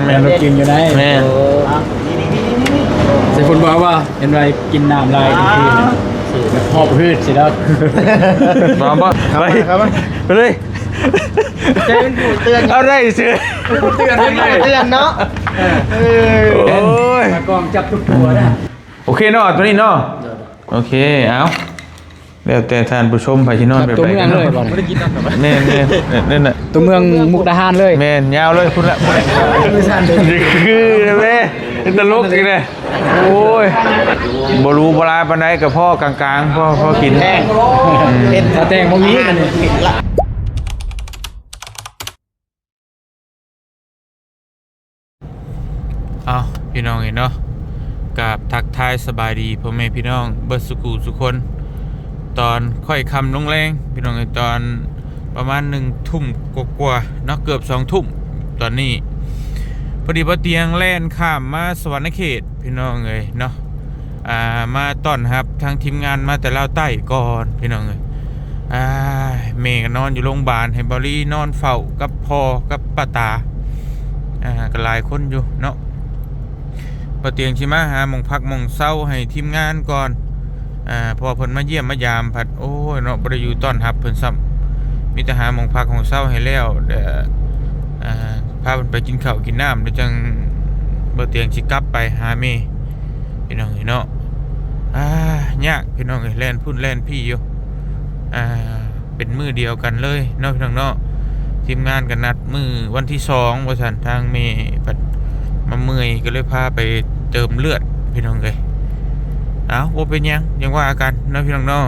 แม่เรากินอยู่ได้แม่ใส่คนบอกว่าเห็นไรกินน้ำลายกินพืชหอบพืชสิแล้วมาบ่ไปไปเลยเตือนเอาได้เสือเตือนเนาะโอ้ยกองจับทุกตัวนะโอเคเนาะตัวนี้เนาะโอเคเอาแล้วแต่ท่านผู้ชมไปที่นอนไปไปกันเลยไม่ได้กินน้ำแม่นี่น่ะตัวเมืองมุกดาหารเลยแม่ยาวเลยคุณละคือแม่ตลกจริงเลยโอ้ยบรูบลาปันไดกับพ่อกลางๆพ่อกินแห้งเป็นแตงพวกนี้กันเอาพี่น้องเห็นเนาะกับทักทายสบายดีพ่อแม่พี่น้องเบิร์สุกูทุกคนตอนค่อยคำลงแรงพี่น้องตอนประมาณ1 ทุ่มกว่าๆเนาะเกือบ2 ทุ่มตอนนี้พอดีพอเตียงแล่นข้ามมาสวรรค์เขตพี่น้องเลยเนาะมาต้อนรับทางทีมงานมาแต่ลาวใต้ก่อนพี่น้องเลยเมย์ก็นอนอยู่โรงพยาบาลให้บรินอนเฝ้ากับพ่อกับป้าตาก็หลายคนอยู่เนาะพอเตียงชิมาหาหมองพักหมองเศร้าให้ทีมงานก่อนพอเพิ่นมาเยี่ยมมายามผัดโอ้ยเนาะบ่ได้อยู่ต้อนรับเพิ่นซ้ำมีแต่หาหมองพักของเศร้าให้แล้วพาเพิ่นไปกินข้าวกินน้ำเดี๋ยวจังบ่เตียงสิกลับไปหาแม่พี่น้องเนาะยากพี่น้องแล่นพุ่นแล่นพี่อยู่เป็นมื้อเดียวกันเลยเนาะพี่น้องเนาะทีมงานกันนัดมื้อวันที่2ว่าซั่นทางแม่ผัดมาเมื่อยก็เลยพาไปเติมเลือดพี่น้องเลยว่าเป็นยังว่ากันนะพี่น้องเนาะ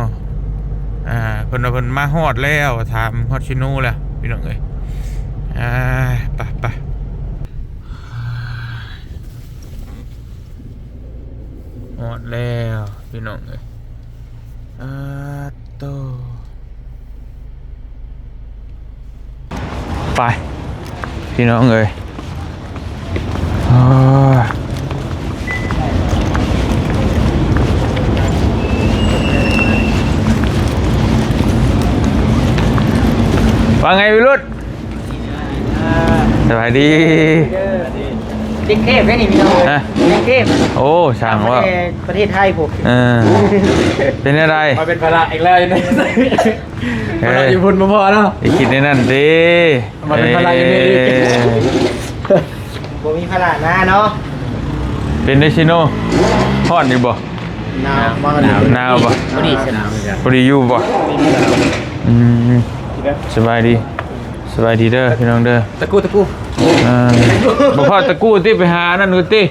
เพิ่นมาฮอดแล้วถามฮอดชิโน่แหละพี่น้องเลยไปฮอดแล้วพี่น้องเลยโตไปพี่น้องเลยว่าไงวิรุธสวัสดีเด็กเทพนี่พี่น้องเด็กเทพโอ้ช่างว่าประเทศไทยผมเป็นอะไรมาเป็นภาระอีกแล้วนี่ภาระอยู่พุ่นมาพอเนาะอีกคิดในนั่นดิมาเป็นภาระอยู่นี่บ่มีภาระนะเนาะเป็นได้ชิโน่ฮอดอยู่บ่หนาวบ่พอดีอยู่บ่สบายดีเด้อพี่น้องเด้อตะกู้บ่พอตะกู้ที่ไปหานั่นกูติ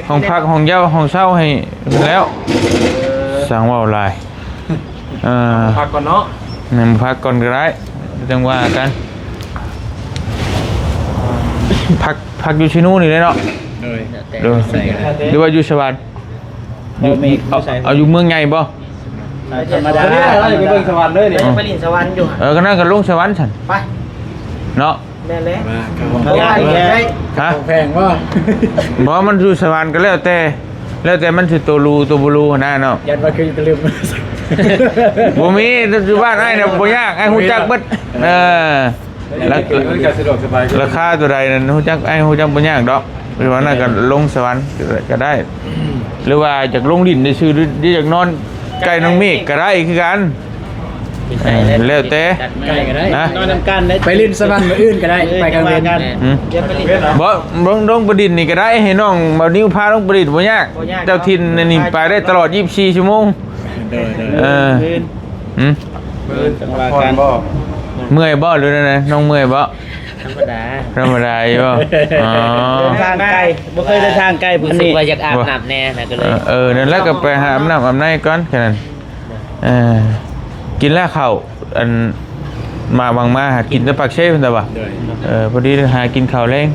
ห้องพักห้องเย้าห้องเช่าให้แล้วสั่งว่าหลายพักก่อนเนาะนั่งพักก่อนก็ได้จังว่ากันพักอยู่ชิโน่นี่เลยเนาะหรือว่าอยู่สวรรค์เอาอยู่เมืองใหญ่บ่ธรรมดาเราไปเบิ่งสวรรค์เลยนี่ไปลินสวรรค์อยู่ก็นั่งกับลงสวรรค์ฉันไปเนาะแม่เละฮะแพงว่าเพราะมันอยู่สวรรค์ก็แล้วแต่มันสิตัวรูตัวบูรูนะเนาะยันว่าคือจะลืมบ่มีอยู่บ้านไอ้เนี่ยบ่ยากไอ้ฮู้จักเบิดราคาตัวใดนั่นฮู้จักไอ้ฮู้จักบ่ยากดอกหรือว่าน่าก็ลงสวรรค์ก็ได้หรือว่าจากลงดินได้ชื่อหรือจากนอนไก่น้องเมฆก็ได้คือกันแล้วแต่ไก่ก็ได้นอนนำกันได้ไปลินสวรรค์มื้ออื่นก็ได้ไปกันบ่ลงประดิษฐ์นี่ก็ได้ให้น้องบ่นิ้วพาลงประดิษฐ์บ่ยากเจ้าถิ่นนี่ไปได้ตลอด24 ชั่วโมงเมื่อยบ่หรือไงน้องเมื่อยบ่ธรรมดาอยู่ทางไกลบ่เคยเดินทางไกลรู้สึกว่าอยากอาบน้ำแน่นะก็เลยนั่นแล้วก็ไปหาอาบน้ำอาบในก่อนแค่นั้นกินแล้วข้าวอันมาบางมาหากินแต่ปักเชฟแต่ว่าพอดีหากินข้าวแรง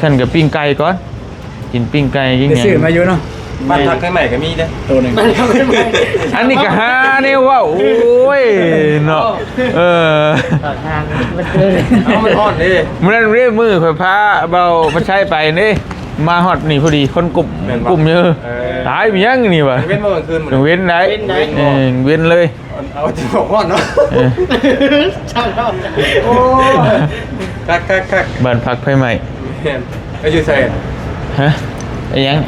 ท่านกับปิ้งไก่ก่อนกินปิ้งไก่ยิ่งซื้อมาอยู่เนาะบ้านพักข้างในก็มีเด้ตัวนึงอันนี้ก็หาเนี่ยว่าโอ้ยเนาะทางมันเจอมันฮอดดิมันเรียกมือข่อยพาเบามาใช้ไปนี่มาฮอดนี่พอดีคนกลุ่มเยอะตายมียังนี่วะเว้นเมื่อคืนเว้นไหนเว้นเลยเอาที่บอกฮอดเนาะช่างเนาะโอ้บ้านพักไฟใหม่ ไม่ชื่อเซน ฮะไอ้ยัง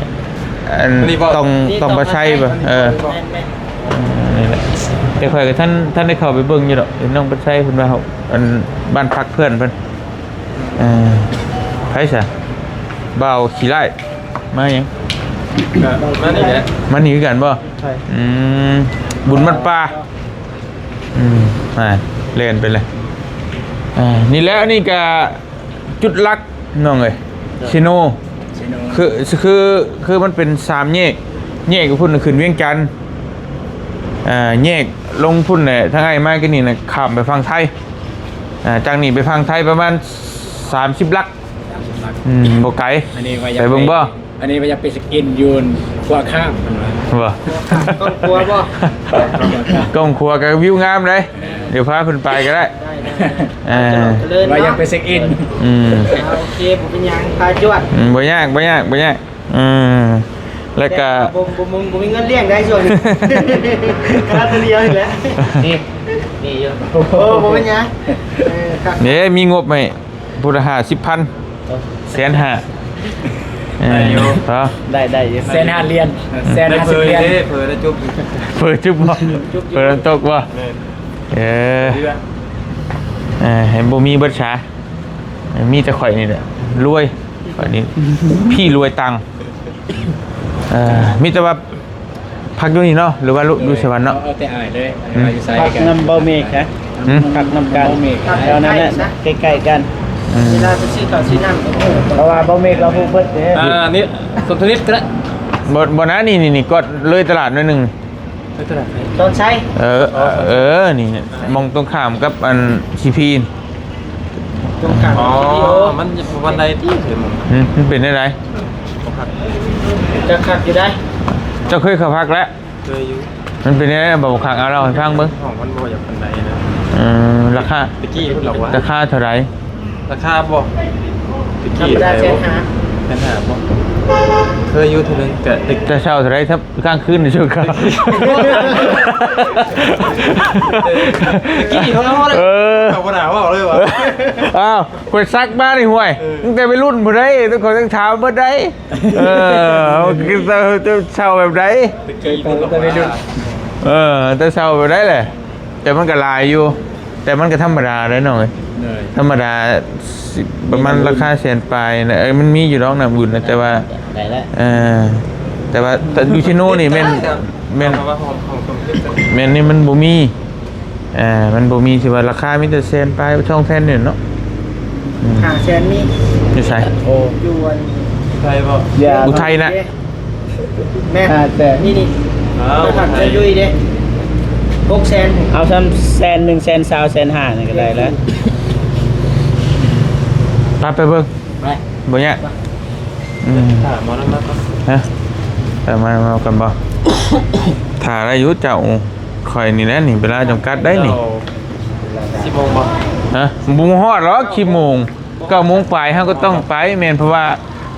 อัน นี่บ่ ต้องมาใช้ป่ะนี่แหละแต่ข่อยกับท่านได้เข้าไปเบิ่งอยู่ดอกเห็นน้องไปใช้เพิ่นว่าเขาอันบ้านพักเพื่อนเพิ่นไผซะบ่าวขี้ไล่มาหยัง มานี่แหละ มาหนีกันบ่ใช่บุญมันป่าเล่นไปเลยนี่แล้วนี่ก็จุดลักน้องเอ้ยชิโนคือมันเป็น3แยกกับพุ่นขึ้นเวียงจันทน์แยกลงพุ่นเนี่ยทั้งไอ้มาก็นี่นะข้ามไปฝั่งไทยจากนี้ไปฝั่งไทยประมาณ30ลักบ่ไกลไปเบิ่งบ่อันนี้มันจะเป็นสกินยูนขั้วข้ามมันบ่ว่าต้นครัวบ่ กล้องครัวกับวิวงามเลยเดี๋ยวพาเพิ่นไปก็ได้ว่ายังเป็นสกินโอเคผมเป็นยังพาจวดบ่ยากแล้วก็ผมมีเงินเลี้ยงได้ส่วนคาตัวเดียวนี่แหละนี่เยอะโอ้ผมเป็นยังนี่มีงบไหมพุทธ50,000 150,000ได้อยู่ได้อยู่แสนห้าเรียนแสนห้าสิบเรียนเผลอแล้วจุ๊บบ่เผลอตกบ่เห็นบ่มีเบิดช้ามีแต่ข่อยนี่แหละรวยข่อยนี่พี่รวยตังค์มีแต่ว่าพักอยู่นี่เนาะหรือว่าดูสวรรค์เนาะเอาแต่อ่ายเลยพักน้ำเบาเมฆนะพักน้ำกันแถวนั้นน่ะใกล้ๆกันเวลาไปซื้อข้าวซื้อน้ำเพราะว่าเบาเมฆเราพูดเบิดเด้นี่ต้นทุนนิดก็ได้บ่นะนี่ก็เลยตลาดหน่อยนึงต้นไทรนี่มองตรงข้ามกับอันซีพีนตรงข้ามมันวันใดที่ถึงมันเป็นได้ไรจะขัดอยู่ได้เจ้าเคยเข้าพักแล้วเคยอยู่มันเป็นได้บอกขังเอาเราให้ฟังเบิ้งของมันบ่อย่างวันใดนะราคาตะกี้คุณบอกว่าราคาเท่าไรราคาบ่ตะกี้ได้แสนห้าบ่เคยอยู่ทีนึงแต่เช่าเท่าไรถ้าข้างคืนในช่วงเขากี่เขาเลยเขาหนาวว่าเลยวะอ้าวคนซักบ้านนี่ห่วยตั้งแต่ไปรุ่นหมดเลยทุกคนต้องถามหมดเลยจะเช่าแบบไหนจะเช่าแบบไหนเลยแต่มันก็ลายอยู่แต่มันก็ธรรมดาเลยหน่อยธรรมดาประมาณราคาแสนปลายนะมันมีอยู่ร้องน้ำบุญนะแต่ว่าแต่ว่าดูชิโน่นี่แม่นนี่มันบ่มีมันบ่มีสิว่าราคามีแต่แสนปลายช่องแสนเนี่ยเนาะแสนนี่อยู่ใช่โอ้ยวนไทยบ่อุทัยนะแม่นี่เราทำจะยุ่ยเด้600,000เอาซ้ำ100,000 100,000 1,500นี่ก็ได้แล้วไปเบิ่งบ่เนี่ยถามมาแล้วมั้ยฮะแต่มากันบ่ถ่าอายุเจ้าคอยนี่แหละนี่เวลาจำกัดได้นี่10 โมงบ่ฮะบ่ฮอดหรอก10 โมง9 โมงปลายเฮาก็ต้องไปแม่นเพราะว่า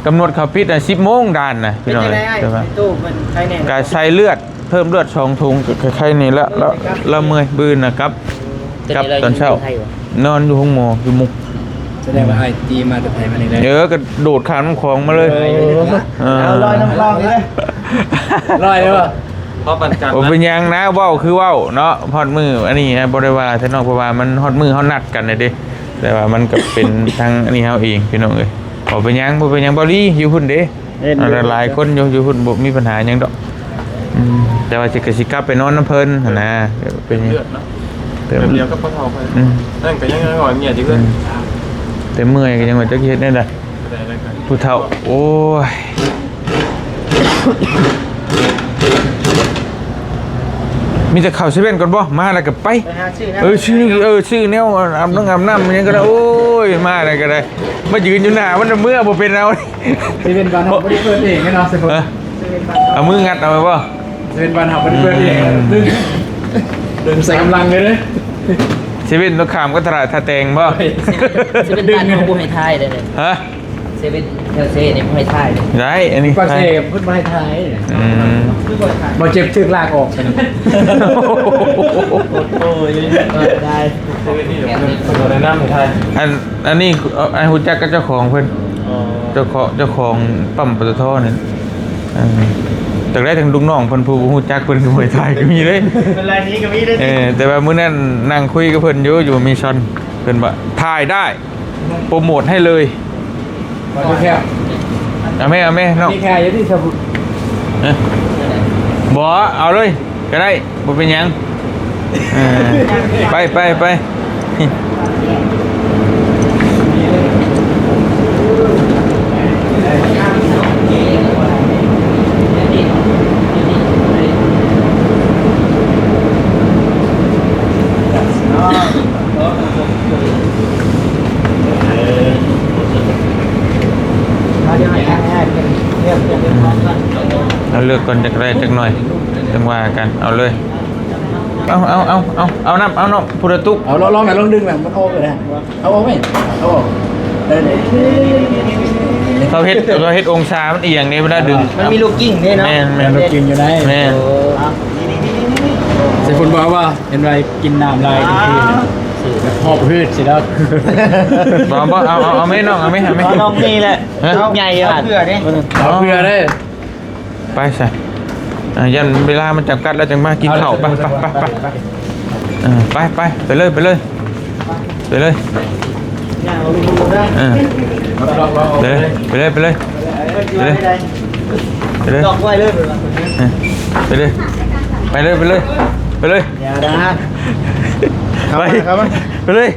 กำหนดเขาปิด10 โมงด่านน่ะพี่น้องใช่ป่ะกาใส่เลือดเพิ่มเลือด2 ถุงใครๆนี่แล้วเมื่อยบื้นนะครับกับตอนเช้านอนอยู่ห้องหมออยู่มุกแสดงว่าไอจีมาแต่ไทยมาในเยอะก็โดดขามน้ำคลองมาเลยเอาลอยน้ำคลองเลยลอยเลยวะเพราะปันจันทร์เป็นยังนะว่าวคือว่าวเนาะฮอดมืออันนี้บริวารท่านอกเพราะว่ามันฮอดมือเขานัดกันเลยดิแต่ว่ามันก็เป็นทางอันนี้เขาเองพี่น้องเลยบอกเป็นยังบอลี่อยู่หุ่นเด้หลายคนอยู่หุ่นบ่มีปัญหายังดอกแต่ว่าจะกระชิกลับไปนอนน้ำเพลินนะเป็นยังเดียวก็พอเท่าไปนั่นก็ยังก่อนเงียบจีเพื่อนแต่เมื่อยก็ยังว่าจะเฮ็ดได้ล่ะผู้เฒ่าโอ้ยมีแต่ข้าวเซเว่นก่อนบ่มาแล้วก็ไปชื่อแนวอาบน้ำยังก็ได้โอ้ยมาอะไรก็ได้มายืนอยู่หน้ามันเมื่อบ่เป็นเราเซเว่นบ้านเฮาบ่ได้เปิดเองเนาะสิเอามืองัดเอาไว้บ่เซเว่นบ้านเฮาบ่ได้เปิดเองเดินใส่กำลังเลยเด้เซเว่นต้องขามก็ตลาดท่าแตงบ่เซเว่นบ้านเฮาบ่ให้ทายเลยฮะเซเว่นเทลเซ่เนี่ยบ่ให้ทายได้อันนี้ปากเซ่เพิ่นบ่ให้ทายบ่เจ็บชึกลากออกซั่นโอ้ยได้เซเว่นนี่เดี๋ยวเพิ่นแนะนำให้ทายอันนี้ไอ้ฮู้จักกับเจ้าของเพิ่น เจ้าของปั๊มปตทนั่นแต่ได้ทั้งลูกน้องเพิ่นผู้ฮู้จักเพิ่นก็บ่ถ่ายก็มีเลย เป็นไรนี้ก็มีได้ แต่ว่ามื้อนั้นนั่งคุยกับเพิ่นอยู่มิชชั่นเพิ่นว่าถ่ายได้โปรโมทให้เลย มาดูแค่ เอาแม่น้อง มีแค่ยังที่สมุด บ่เอาเลยก็ได้บ่เป็นหยังไปเอาเลือกก่อนจากแรกจักหน่อยจังว่ากันเอาเลยเอาน้ำพุทธตุก เอาลองหน่อยลองดึงหน่อยมันโอ้เลยนะเอาไหมเอาออก เขาเฮ็ดองศามันเอียงนี่เวลาดึง มันมีลูกกิ้งเนี่ยเนาะ แม่น เรากินอยู่ได้ แม่น ใส่คนบอกว่าเห็นไรกินน้ำลายทุกทีหอบพืชสิแล้ว บ่เอาแม่น้องเอาแม่ น้องนี่แหละใหญ่อ่ะเพื่อเนี่ย เอาเพื่อได้ ไปซะยันเวลามันจำกัดแล้วจังมากินข้าวไปไปเลยไปเลยดอกไว้เลยไปเลยอย่านะไปเลย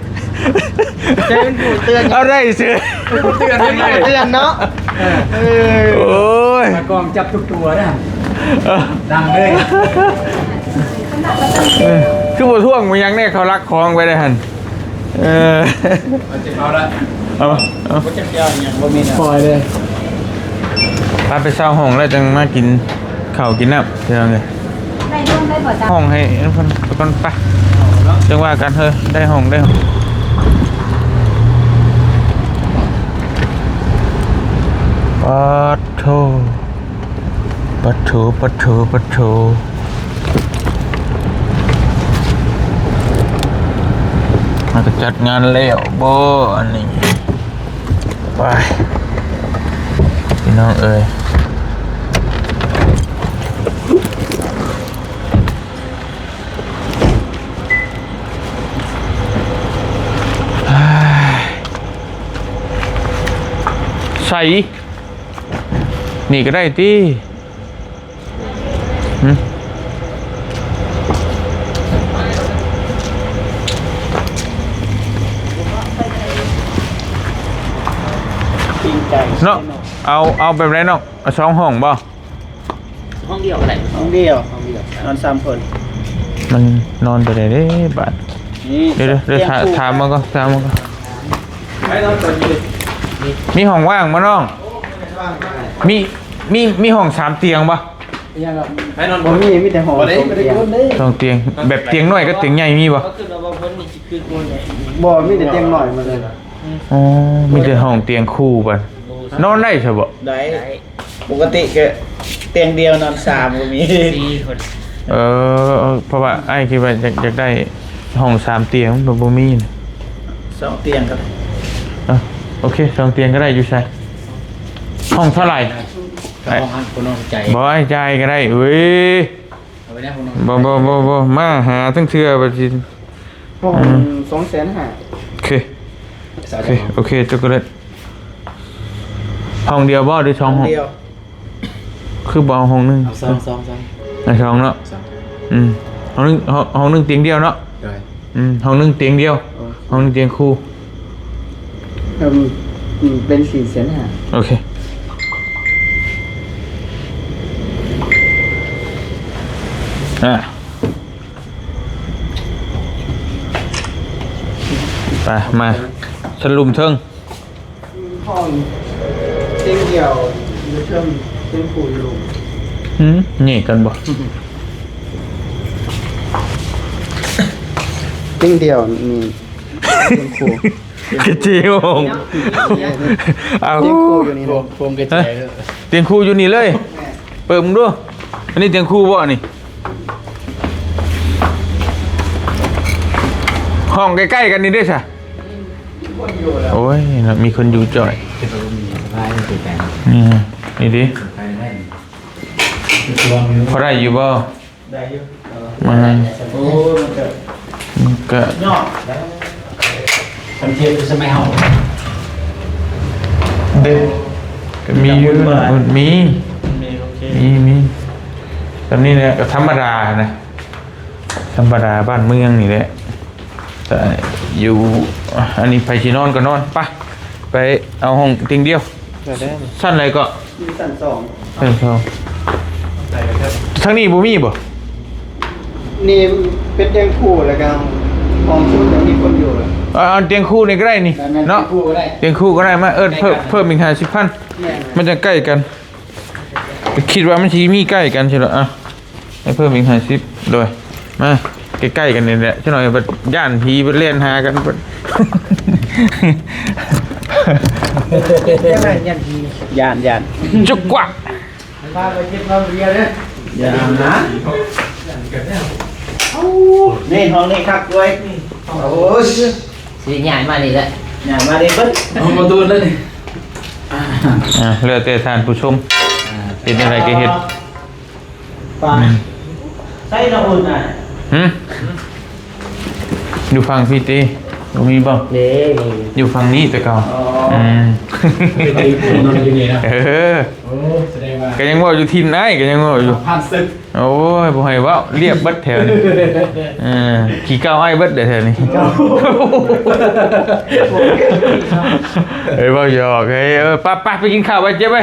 เตือนผู้เตือน เอาได้เสือ เตือนเนาะ โอ้ย มากองจับทุกตัวนะดังเลย คือบ่ท่วงมันยังแน่เขารักคลองไปได้หั่นเอาละ เอา จะเกี่ยวอย่างบ่มีนะ ปล่อยเลย ไปเช่าห้องแล้วจังมากินข้าวกินน้ำเดี๋ยวไง ได้ร่วมได้บ่จ้ะ ห้องให้เพิ่นไปจังว่ากันเฮ้ยได้ห้องปัดโถมันก็จัดงานแล้วบ่อันนี้ไปพี่น้องเอ้ยใส่นี่ก็ได้ติเนาะเอาแบบไรเนาะสองห้องบ่ ห้องเดียวอะไรห้องเดียวนอน3 คน มันนอนไปได้เด้บาดเดี๋ยวถามมันก็มีห้องว่างบ่น้องมีห้อง3เตียงบ่ ยังแบบ บ่มีแต่หอ2เตียงแบบเตียงน้อยก็เตียงใหญ่มีบ่ บ่มีแต่เตียงหน่อยมาเลย อ๋อมีแต่ห้องเตียงคู่บ่นอนได้ใช่บ่ ได้ปกติก็เตียงเดียวนอน3ก็มี4 คน เพราะว่าไอ้คิดว่าอยากได้ห้อง3เตียงมันบ่มีนะ 2 เตียงครับ โอเค2เตียงก็ได้อยู่ใช่ห้องเท่าไหร่ ห้องหันคนนอนใจ บ่ให้จ่ายก็ได้เว้ย เอาไปได้คนนอน บ่มาหาทั้งเทื่อบ่สิ ห้อง250,000 โอเคช็อกโกแลตห้องเดียวบ่หรือ2ห้อง เดียว คือบ่เอาห้องนึง เอาซ้อม ในช่องเนาะห้องนึงเตียงเดียวเนาะ ได้ ห้องนึงเตียงเดียวห้องนึงเตียงคู่ เป็น450,000 โอเคไปมาฉลุมเทิง ห้องเตียงเดียวอยู่เชิงเตียงคู่อยู่ นี่กันบ่ เตียงเดียวมีเตียงคู่ เจียวงเอา เตียงคู่อยู่นี่ โฟมกระจาย เตียงคู่อยู่นี่เลย เปิดมึงดูอันนี้เตียงคู่บ่นี่ห้องใกล้ๆกันนี่ด้วยใช่โอ้ยมีคนอยู่จ่อย นี่ดิพอได้อยู่บ่ ได้อยู่ มา โอ้มันเกิด ก็ ยอดคนเทียบจะไม่เอา เด็กก็มีอยู่มี โอเค มีตอนนี้เนี่ยก็ธรรมดานะธรรมดาบ้านเมืองนี่แหละแต่อยู่อันนี้ไปที่นอนก็นอนไปเอาห้องเตียงเดียว ได้ได้ สั้นอะไรก็ มีสั่นสอง สั้นสองทั้งนี้บ่มีบ่ นี่เป็นเตียงคู่แล้วก็ห้องชุดยังมีคนอยู่เลย เอาเตียงคู่นี่ก็ได้นี่เนาะ คู่ก็ได้ เตียงคู่ก็ได้มาเพิ่มอีก50,000มันจะใกล้กันคิดว่ามันสิมีใกล้กันใช่หรออ่ะให้เพิ่มอีก50โดยมาใกล้ๆกันนี่แหละจังหน่อยบัดย่านผีบัดเล่นหากันบัด ยาน จุกกว่า พาไปกินข้าวเบียร์เลยยานนะนี่ห้องนี้ครับด้วยโอ้ย สิใหญ่มานี่แหละ อย่ามาดิเบิ้ล เอามาตูนเลย เหลือแต่ท่านผู้ชมเป็นอะไรก็เฮ็ด ปลาใส่น้ำอุ่นอ่ะ อยู่ฝั่งพี่ตีมีบ่ นี่มี อยู่ฝั่งนี้แต่เก่า ไปตีผู้นอนอยู่นี่นะ เออ โอ้แสดงว่า ก็ยังว่าอยู่ทีมไหนก็ยังว่าอยู่ ผ่านศึก โอ้ยบ่ให้เว้าเรียบเบิดแถวนี้ขี้เก้าไอ้เบิดเด้อแถวนี้เฮ้ยบ่หยอกเฮ้ยไปไปกินข้าวไปเจ๊ไป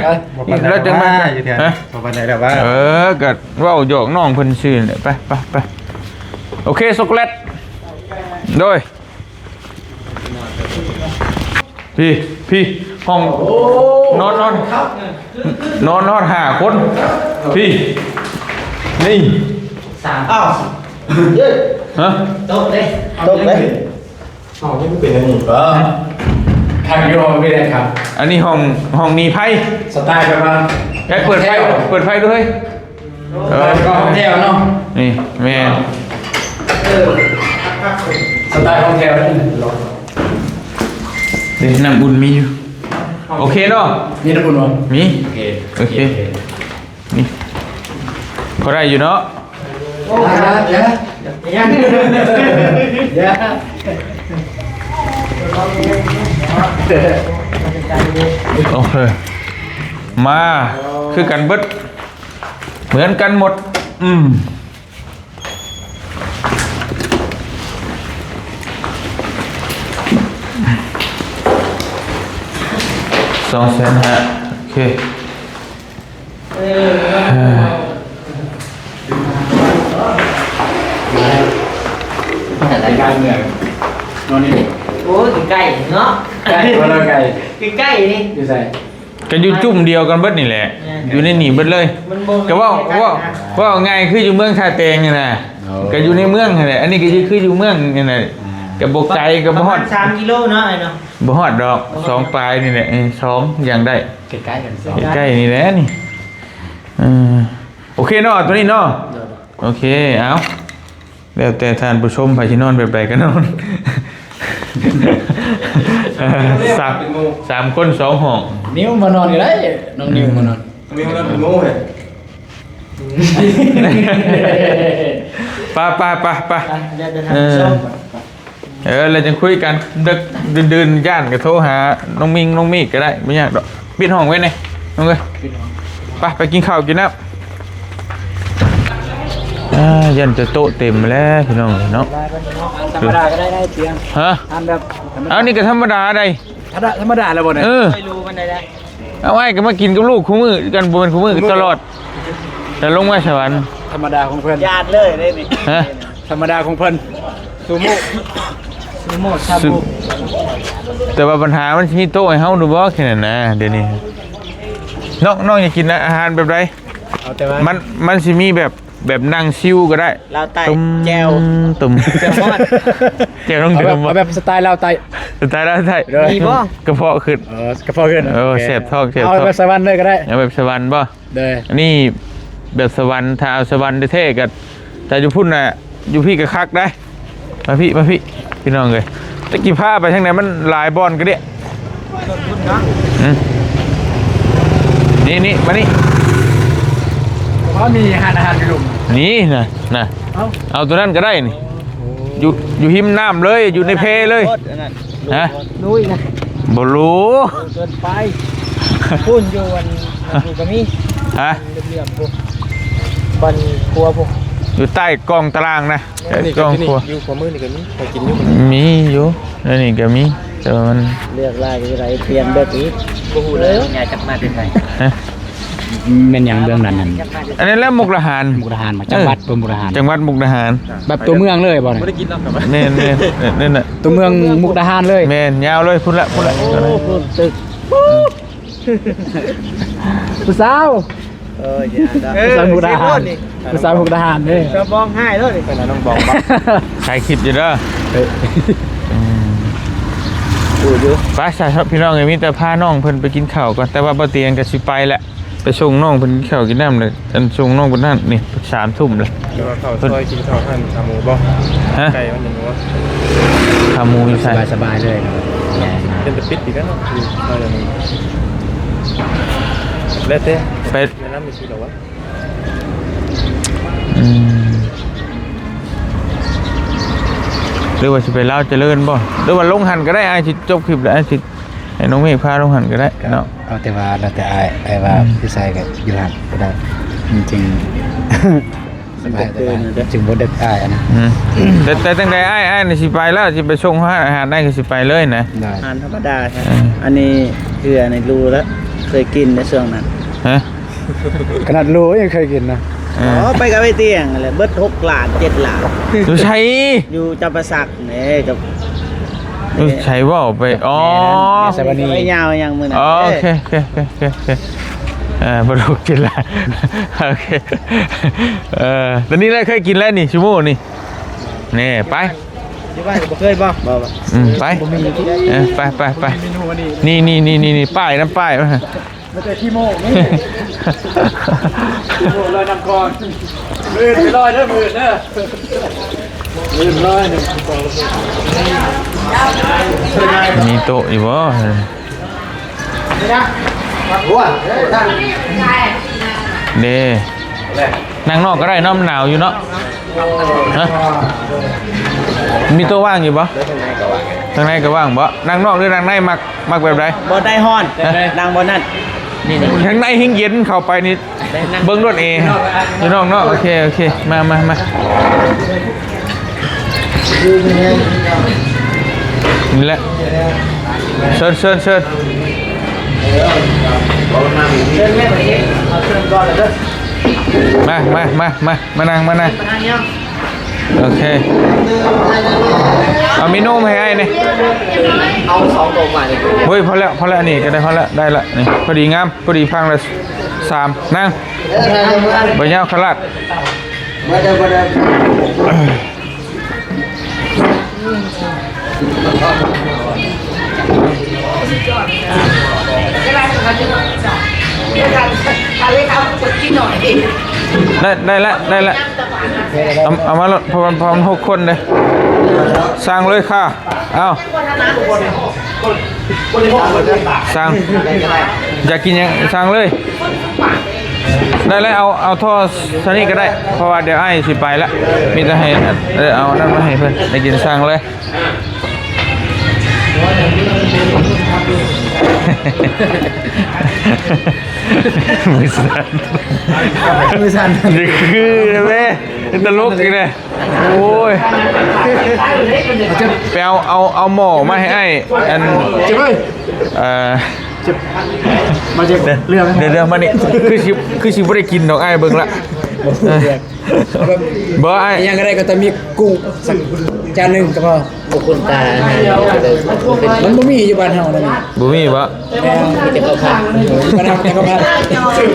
แล้วจังมาฮะ พอไปไหนแล้วว่า ก็เว้าหยอกน้องเพิ่นชื่อเนี่ยไปโอเคช็อกโกแลตโดยพี่ห้องนอนห้าคนพี่นี่ อ้าวเย้ ฮะ โต๊ะเลย ตกเลย อ๋อนี่เป็นอันนี้ป่ะ ทางโยไม่ได้ครับ อันนี้ห้องมีไพ่ สไตล์แบบว่า แกเปิดไฟด้วยก็โฮเทลเนาะ นี่แม่ สไตล์โฮเทลนี่ เดี๋ยวน้ำอุ่นมีอยู่โอเคเนาะ มีน้ำอุ่นมั้ย มี โอเค โอเคนี่พอได้อยู่เนาะ โอ้ยเดี๋ยว โอเคมาคือกันเบิดเหมือนกันหมด200,000โอเค รายการเมืองนอนนี่ โอ้ยใกล้เนาะ ใกล้คนละไกล ใกล้นี่ อยู่ใส่ กันอยู่จุ่มเดียวกันเบิดนี่แหละ อยู่ในหนีเบิดเลย มันบ่ ก็ว่าง่ายคืออยู่เมืองท่าแตงนี่นะก็อยู่ในเมืองนี่แหละอันนี้ก็คืออยู่เมืองนี่นะกับบกไก่กับบ่ฮอด 3 กิโลเนาะไอ้เนาะ บ่ฮอดดอก2ปลายนี่แหละ2อย่างได้ ใกล้ๆกันสอง ใกล้ๆนี่แหละนี่โอเคเนาะตัวนี้เนาะโอเคเอาแล้วแต่ท่านผู้ชมไปที่นอนแบบใดก็นอนสามคน2ห้อง นิ้วมานอนอยู่ได้น้องนิ้วมานอน มีมันเป็นโม่เลย ไป เดี๋ยวจะทำส้ม เราจะคุยกันดึกดื่นๆย่านก็โทรหาน้องมิงน้องมีก็ได้ไม่ยากดอกปิดห้องไว้เลยน้องเอ้ยไปกินข้าวกินน้ำยันจะโต๊ะเต็มแล้วพี่น้องเนาะ ธรรมดาก็ได้เตียง ฮะ ทำแบบ เอานี่ก็ธรรมดาได้ ธรรมดาแล้วบ่เนี่ย ไม่รู้มันได้ เอาไว้ก็มากินกับลูกคู่มือกันบนคู่มือกันตลอดแต่ลงมาสวรรค์ ธรรมดาของเพิ่น ญาติเลยได้นี่ ฮะ ธรรมดาของเพิ่นซูโม่ สมุทรชาบู แต่ว่าปัญหามันมีโต๊ะให้เฮาดูบ่แค่นั้นนะเดี๋ยวนี้น้องอยากกินอาหารแบบไร เอาแต่ว่า มันสิมีแบบนั่งชิวก็ได้ เราไต่ ตุ้ม แจว ตุ้ม แจวทอด แจวต้องเดิม เอาแบบสไตล์ลาวไต สุดท้ายแล้วใช่ มีบ่ กระเพาะขึ้น กระเพาะขึ้น เสียบท้องเสียบ เอา ท้อง แบบสวรรค์เลยก็ได้ เอาแบบสวรรค์ป่ะ เด้อ อันนี้แบบสวรรค์ถ้าเอาสวรรค์เท่ๆกันแต่อยู่พุ่นน่ะอยู่พี่ก็คักได้มาพี่น้องเลยตะกี้ผ้าไปทางไหนมันหลายบอลก็เด้ นี่มานี่ เพราะมีอาหารอยู่หลุม นี่นะเอาตัวนั้นก็ได้นี่อยู่หิมน้ำเลยอยู่ในเพเลย โคตรอันนั้น ฮะ ลุยนะ บ่รู้ เกินไปพุ่นอยู่วันอยู่กับมี ฮะ เหลี่ยมๆพวกบันครัวพวก อยู่ใต้กองตารางนะ นี่ ก ก็ อง นี่ ครัว อยู่ความมืดนี่ก็มีไปกินอยู่ มีอยู่แล้วนี่ก็มีแต่ว่ามัน เลือกลายอะไรเปลี่ยนแบบนี้กูเลยไงจักมาเป็นไง ฮะ แม่นยังเบื้องนั้นนั่น อันนี้นแหล้วมุกดาหาร มุกดาหารมาจังหวัดมุกดาหาร จังหวัดมุกดาหาร แบบตัวเมืองเลยบ่ ไม่ได้กินแล้วกลับมา เน่นี่น่ะ ตัวเมืองมุกดาหารเลย แม่นยาวเลยพุ่นละ โอ้พุ่นตึก ผู้สาว อย่า ผู้สาวมุกดาหารผู้สาวมุกดาหารเด้ จะบ้องให้เลย เป็นอะไรต้องบอกบ้าง ใครคิดอยู่เด้อ อยู่ ป้าชายครับพี่น้องไงมีแต่พาน้องเพิ่นไปกินข้าวก่อนแต่ว่าบ่เตียงก็สิไปแหละไปส่งน้องเพิ่นกินข้าวกินน้ำเลยอันส่งน้องเพิ่นนั่นนี่3 ทุ่มเลย เดี๋ยวข้าวซอยกินข้าวท่านขาหมูบ่ ฮะ ไก่มันอย่างนี้ว่า ขาหมูอยู่ ส ใส่ บายสบายเลย เป็นแต่ปิดอีกแล้วอยู่ซอยอย่างนี้แล้วเต้ ไป ในน้ำมีชื่อหรอวะ อืมหรือว่าสิไปลาวเจริญบ่หรือว่าลงหันก็ได้อ้ายสิจบคลิปแล้วอ้ายสิให้น้องเมฆพาลงหันก็ได้เนาะ เอาแต่ว่าแล้วแต่ไอ้ว่าพี่ชายกับยูรันก็ได้จริงๆสบายจึงบ่ได้อ้ายนะ แต่ตั้งแต่อ้ายนี่สิไปแล้วสิไปส่งอาหารได้ก็สิไปเลยนะ ได้ อาหารธรรมดาครับอันนี้คือในรูแล้วเคยกินในช่วงนั้น ฮะ ขนาดรู้ยังเคยกินนะ อ๋อไปกับไอ้เตียงอะไรเบิด6 หลาน7 หลาน ดูใช้ อยู่จำปาสักนี่กับ ดูใช้ว่าไปอ๋อ สวัสดี ไอ้ยาวยังมือนั้น อ๋อโอเคบรูกินแล้วโอเคตอนนี้เราเคยกินแล้วนี่ชิโม่นี่นี่ไป ที่บ้านก็เคยบ่บ่ ไปไปนี่ป้ายน้ำป้าย ไม่ใช่ขี้โม่นี่ขี้โม่ลอยน้ำก่อนลื่นไปลอยเด้อมือเด้อลื่นลอยหนึ่งสอง มีโต๊ะอยู่บ่ หัว เด้นั่งนอกก็ได้น้ำหนาวอยู่เนาะฮะมีโต๊ะว่างอยู่บ่ทางในก็ว่างบ่นั่งนอกหรือนั่งในมักแบบใด บ่ได้ฮ้อนดังบ่นั่นนี่ ทางในหิ้งเย็นเข้าไปนี่เบิ้งรถเออยู่นอกเนาะโอเคมานี่แหละเชิญ เชิญแม่ไปเองเอาเชิญก่อนเลยเด้อ มานั่งโอเคเอาเมนูมาให้ไอ้นี่ เอา2 ตัวมาดิ เฮ้ยพอแล้วนี่ก็ได้พอแล้วได้ละนี่พอดีงามพอดีพังละ3นั่งใบยาวขลัด บ่ได้ ได้ละเอามาลดพร้อม6 คนเลยสั่งเลยค่ะเอาสั่งอยากกินยังสั่งเลยได้แล้วเอาท่อสนี่ก็ได้เพราะว่าเดี๋ยวไอ้สิไปละมีแต่ให้เอานั่นมาให้เพื่อนได้กินสั่งเลยมือสั่นนี่คือแม่ตลกอีกเลยโอ้ยไปเอาหม้อมาให้ไอ้อันมาเจ็บเรื่อง เดี๋ยวมานี่คือชิบ่ได้กินดอกไอ้เบิ่งละบ่ไอ้ ยังก็ได้ก็จะมีกุ้งสักจานหนึ่งก็พอ บุคคลตา มันบ่มีอยู่บ้านเฮานะ บ่มีบ่ แม่มีแต่ข้าวผัดบ้านเฮาแต่ข้าวผัด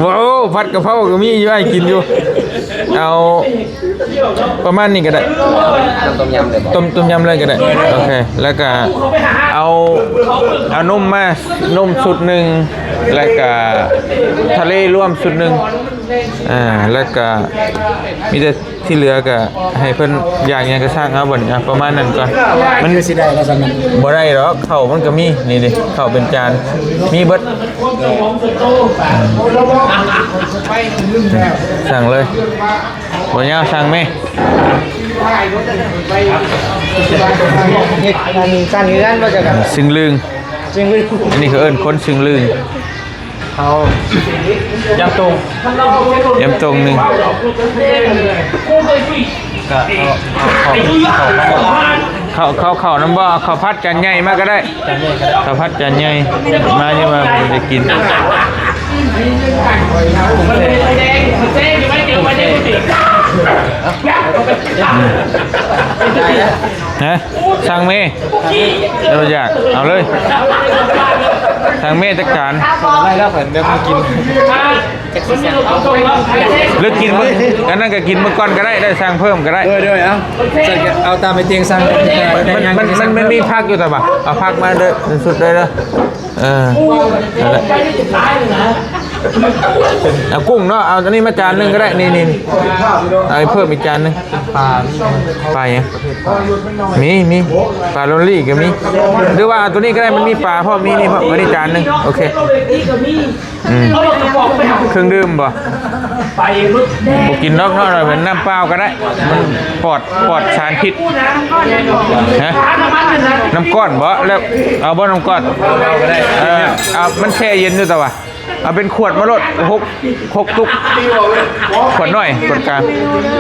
ว้าวผัดกะเพราก็มีอยู่ไอ้กินอยู่เอาประมาณนี้ก็ได้ต้มยำเลยก็ได้โอเคแล้วก็เอานมมานมชุดหนึ่งแล้วก็ทะเลร่วมชุดหนึ่ง แล้วก็มีแต่ที่เหลือก็ให้เพิ่นอย่างหยังก็สร้างเอาบ่นี่ประมาณนั้นก่อนมัน คือสิได้แล้วสำนั้น บ่ได้หรอกข้าวมันก็มีนี่ดิข้าวเป็นจานมีเบิดสั่งเลยบ่ยาวสั่งแม่ เฮ็ดอันสั้นคือกันบ่จักกัน ซึ่งลึง จริงเลย อันนี้คือเอิ้นคนซึ่งลึง เอายำตรง ยำตรงหนึง ก็ข้าวน้ำบ่ข้าวผัดจานใหญ่มาก็ได้ข้าวผัดจานใหญ่มาเนี่ยมาผมจะกินฮะสั่งเมย์เราอยากเอาเลยสั่งเมย์จัดการ ได้แล้วเหมือนเดิมกิน เลือกกินมื้ออันนั้นก็กินมื้อก่อนก็ได้สั่งเพิ่มก็ได้ ด้วยเอาตามไปเตียงสั่ง มันมีพักอยู่แต่ว่าเอาพักมาเด้อสุดเลยเด้อนั่นแหละเอากุ้งเนาะเอาตัวนี้มาจานนึงก็ได้นี่เอาเพิ่มอีกจานนึงปลาเนี่ยมีปลาโรลลี่ก็มีหรือว่าเอาตัวนี้ก็ได้มันมีปลาเพราะมีนี่เพราะอันนี้จานนึงโอเคเครื่องดื่มบ่กินนอกเนาะเหมือนน้ำเปล่าก็ได้มันปลอดสารพิษฮะน้ำก้อนบ่แล้วเอาบ่น้ำก้อนเอามันแช่เย็นด้วยแต่ว่าเอาเป็นขวดมาลด6 ตุกขวดน้อยขวดกลาง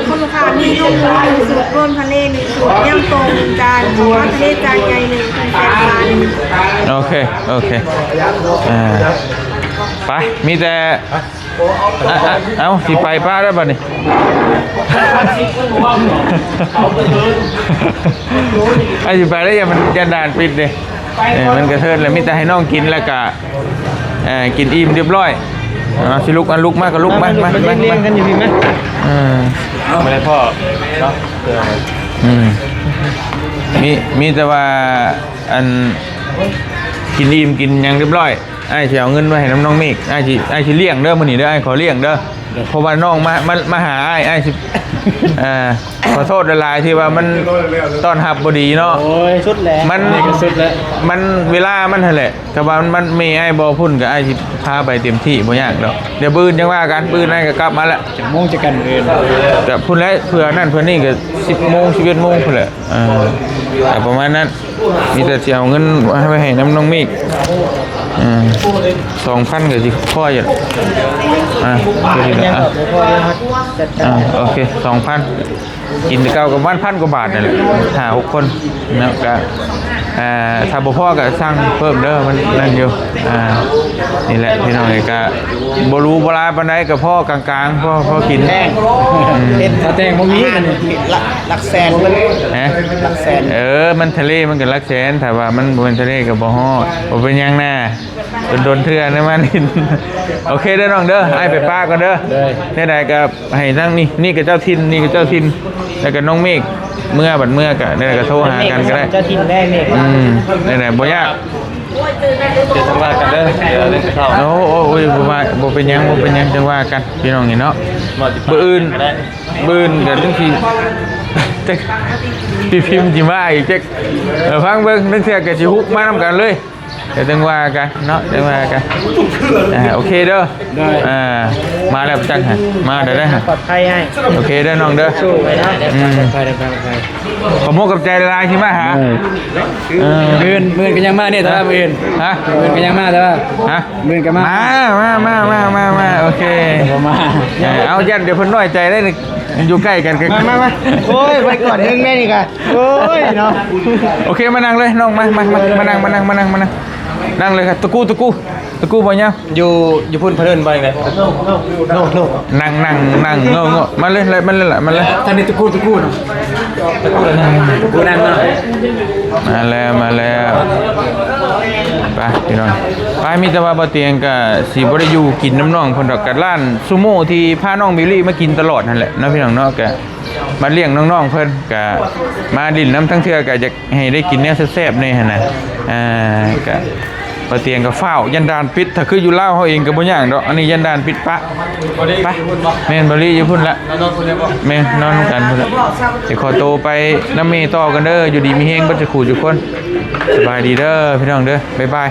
คนลูกค้ามีลูกหนึ่งสูตรร่นทะเลหนึ่งสูตรย่ำตรงจานของว่าทะเลจานใหญ่หนึ่งแซ่บปลาหนึ่ง โอเคไปมีแต่เอาสิไปป้าได้ป่ะนี่ไอ้สิไปแล้วอย่ามันยันด่านปิดเลยมันกระเทินแล้วมีแต่ให้น้องกินแล้วก็กินอิ่มเรียบร้อยสิลุกลุกมากก็ลุกมา เลี้ยงกันอยู่พี่ไหม ไม่ได้พ่อเนาะ มีแต่ว่าอันกินอิ่มกินยังเรียบร้อยไอ้สิเอาเงินมาให้น้องเมฆไอ้สิเลี้ยงเด้อมื้อนี้เด้อไอ้ขอเลี้ยงเด้อเพราะว่าน้องมาหาไอ้สิขอโทษหลายๆที่ว่ามันต้อนรับบ่ดีเนาะ โอ้ยสุดแล้ว มันสุดแล้วมันเวลามันนั่นแหละแต่ว่ามันมีไอ้บ่พุ่นกับไอ้สิพาไปเต็มที่บ่ยากดอกเดี๋ยวปืนจังว่ากันปืนไอ้ก็กลับมาแล้ว โมงจะกันเอื่น แต่พุ่นแล้วเผื่อนั่นเผื่อนี่ก็10 โมง 11 โมงพุ่นแหละแต่ประมาณนั้นมีแต่สิเอาเงินไปให้น้องเมฆ2,000ก็สิพออยู่คือสินะโอเค 2,000 กินเก่ากับ1,000 กว่าบาทนั่นแหละ5-6 คนนะก็ถ้าบ่พอก็สั่งเพิ่มเด้อมันนั่นอยู่นี่แหละพี่น้องเอ้ยก็บ่รู้บ่หลายปานใดก็พอกลางๆพอกิน แห้งเป็นสแตงพวกนี้กันหลักแสนมัน ฮะ หลักแสน มันทะเลมันก็หลักแสนแต่ว่ามันบ่เป็นทะเลก็บ่ฮอดบ่เป็นหยังแน่โดนเทื่อนะมันโอเคเด้อน้องเด้อให้ไปป้าก่อนเด้อได้ใดก็ให้ทั้งนี่ก็เจ้าถิ่นนี่ก็เจ้าถิ่นแล้วก็น้องเมฆเมื่อบัดเมื่อก็ได้ก็โทรหากันก็ได้ เจ้าถิ่นแรกนี่ ได้บ่ยาก เดี๋ยวทำงานกันเด้อเดี๋ยวเล่นข้าว โอ้ยบ่เป็นหยังจังว่ากันพี่น้องนี่เนาะ บ่อื่น บื้นก็จังซี่จักพี่พิมพ์สิมาอีกจักฟังเบิ่งนึกเทื่อก็สิฮุกมานำกันเลยเดี๋ยวจังว่ากันเนาะจังว่ากันโอเคเด้อมาแล้วจังฮะมาได้ฮะ ปลอดภัยให้ โอเคเด้อน้องเด้อ สู้ไปนะ ขอมกกับใจละลายที่มาหา มื่นกันยังมาเนี่ยแต่ว่ามื่น ฮะ กันยังมาแต่ว่า ฮะ มื่นกันมา มาโอเค มา เอายันเดี๋ยวเพิ่นน้อยใจได้อยู่ใกล้กัน มาโอ้ยไปก่อนนึงแม่นี่กันโอ้ยเนาะ โอเคมานั่งเลยน้องมานั่งเลยครับตะกู้บ่เนี่ย อยู่พุ่นเพลินไปเลย นั่งเงามาเลย ท่านนี่ตะกู้เนาะตะกู้เลยนะตะกู้นั่งเนาะ มาแล้วไปพี่น้องไปมีแต่ว่าบ่เตียงก็สิบ่ได้อยู่กินน้ำน้องเพิ่นดอกกัดร้านซูโม่ที่พาน้องบิลลี่มากินตลอดนั่นแหละเนาะพี่น้องเนาะก็มาเลี้ยงน้องๆเพิ่นก็มาดินน้ำทั้งเทื่อก็อยากให้ได้กินแนวแซ่บๆนี่หั่นน่ะก็ ปะเตียงกับฝ้าวยันดานปิดถ้าคืออยู่ลาวเฮาเองก็บ่ย่างดอกอันนี้ยันดานปิดปะไปแม่นบ่ลีอยู่พุ่นละแม่นนอนกันพุ่นละสิขอโตวไปน้ำเมต่อกันเด้ออยู่ดีมีเฮงบ่จะขู่ทุกคนสบายดีเด้อพี่น้องเด้อบ๊ายบาย